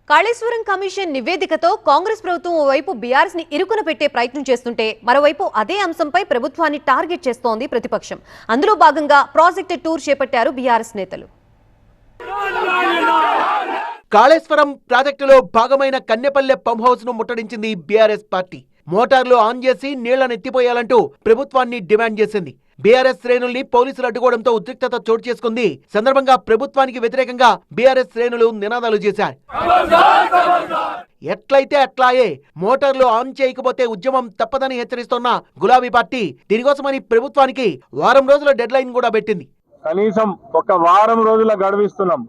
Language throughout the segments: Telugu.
కాళేశ్వరం కమిషన్ నివేదికతో కాంగ్రెస్ ప్రభుత్వం ఓవైపు బీఆర్ఎస్ ని ఇరుకున పెట్టే ప్రయత్నం చేస్తుంటే మరోవైపు అదే అంశంపై ప్రభుత్వాన్ని టార్గెట్ చేస్తోంది ప్రతిపక్షం. అందులో భాగంగా ప్రాజెక్ట్ టూర్ చేపట్టారు బీఆర్ఎస్ నేతలు. కాళేశ్వరం ప్రాజెక్టులో భాగమైన కన్నెపల్లె పంప్ హౌస్ ను ముట్టడించింది బీఆర్ఎస్ పార్టీ. మోటార్లు ఆన్ చేసి నీళ్లను ఎత్తిపోయాలంటూ ప్రభుత్వాన్ని డిమాండ్ చేసింది. బీఆర్ఎస్ శ్రేణుల్ని పోలీసులు అడ్డుకోవడంతో ఉద్రిక్తత చోటు చేసుకుంది. సందర్భంగా ప్రభుత్వానికి వ్యతిరేకంగా బీఆర్ఎస్ శ్రేణులు నినాదాలు చేశారు. ఎట్లయితే అట్లాయే, మోటార్లు ఆన్ చేయకపోతే ఉద్యమం తప్పదని హెచ్చరిస్తోన్న గులాబీ పార్టీ దీనికోసమని ప్రభుత్వానికి వారం రోజుల డెడ్ లైన్ కూడా పెట్టింది. కనీసం ఒక వారం రోజుల గడువిస్తున్నాం.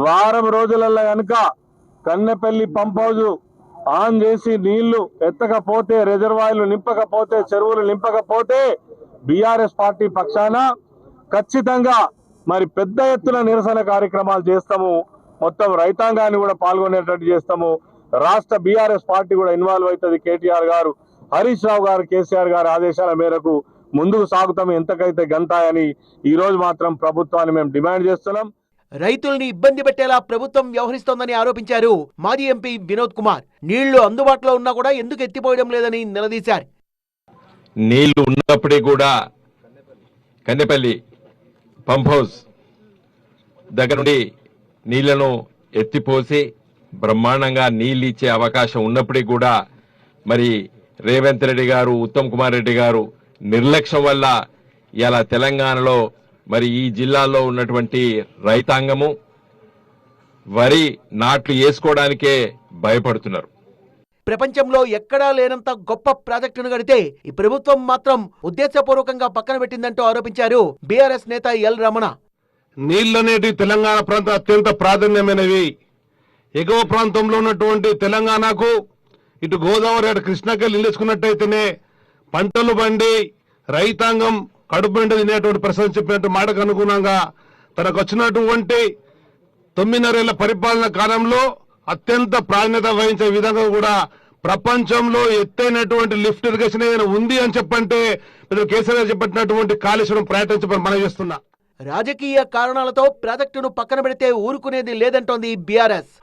వారం రోజులలో కనుక కన్నెపల్లి పంప్ హౌజ్ ఆన్ చేసి నీళ్లు ఎత్తకపోతే, రిజర్వాయర్లు నింపకపోతే, చెరువులు నింపకపోతే బీఆర్ఎస్ పార్టీ పక్షాన ఖచ్చితంగా మరి పెద్ద ఎత్తున నిరసన కార్యక్రమాలు చేస్తాము. మొత్తం రైతాంగాన్ని కూడా పాల్గొనేటట్టు చేస్తాము. రాష్ట్ర బీఆర్ఎస్ పార్టీ కూడా ఇన్వాల్వ్ అవుతుంది. కేటీఆర్ గారు, హరీష్ రావు గారు, కేసీఆర్ గారి ఆదేశాల మేరకు ముందుకు సాగుతాము ఎంతకైతే గంతాయని ఈ రోజు మాత్రం ప్రభుత్వాన్ని మేము డిమాండ్ చేస్తున్నాం. రైతుల్ని ఇబ్బంది పెట్టేలా ప్రభుత్వం వ్యవహరిస్తోందని ఆరోపించారు మాజీ ఎంపీ వినోద్ కుమార్. నీళ్లు అందుబాటులో ఉన్నా కూడా ఎందుకు ఎత్తిపోయడం లేదని నిలదీశారు. నీళ్లు ఉన్నప్పుడే కూడా కన్నెపల్లి పంప్ హౌస్ దగ్గర నుండి నీళ్లను ఎత్తిపోసి బ్రహ్మాండంగా నీళ్ళు ఇచ్చే అవకాశం ఉన్నప్పటికీ కూడా మరి రేవంత్ రెడ్డి గారు, ఉత్తమ్ కుమార్ రెడ్డి గారు నిర్లక్ష్యం వల్ల ఇలా తెలంగాణలో మరి ఈ జిల్లాలో ఉన్నటువంటి రైతాంగము వరి నాట్లు వేసుకోవడానికే భయపడుతున్నారు. ప్రపంచంలో ఎక్కడా లేనంత గొప్ప ప్రాజెక్టును కడితే ఈ ప్రభుత్వం మాత్రం ఉద్దేశపూర్వకంగా పక్కన పెట్టిందంటూ ఆరోపించారు బీఆర్ఎస్ నేత ఎల్ రమణ. నీళ్లనేటి తెలంగాణ ప్రాంతం అత్యంత ప్రాధాన్యమైనవి. ఎగువ ప్రాంతంలో ఉన్నటువంటి తెలంగాణకు ఇటు గోదావరి, అటు కృష్ణాకెళ్ళి నిలుచుకున్నట్టయితేనే పంటలు పండి రైతాంగం కడుపు నిండా తినేటువంటి ప్రశ్న చెప్పినట్టు మాటకు అనుగుణంగా తనకు వచ్చినటువంటి 9.5 ఏళ్ల పరిపాలన కాలంలో అత్యంత ప్రాధాన్యత వహించే విధంగా కూడా ప్రపంచంలో ఎత్తైనటువంటి లిఫ్ట్ ఇరిగేషన్ ఏదైనా ఉంది అని చెప్పంటే కేసీఆర్ చెప్పినటువంటి కాళేశ్వరం పర్యటించమని మనం చేస్తున్నా. రాజకీయ కారణాలతో ప్రాజెక్టును పక్కన పెడితే ఊరుకునేది లేదంటోంది బీఆర్ఎస్.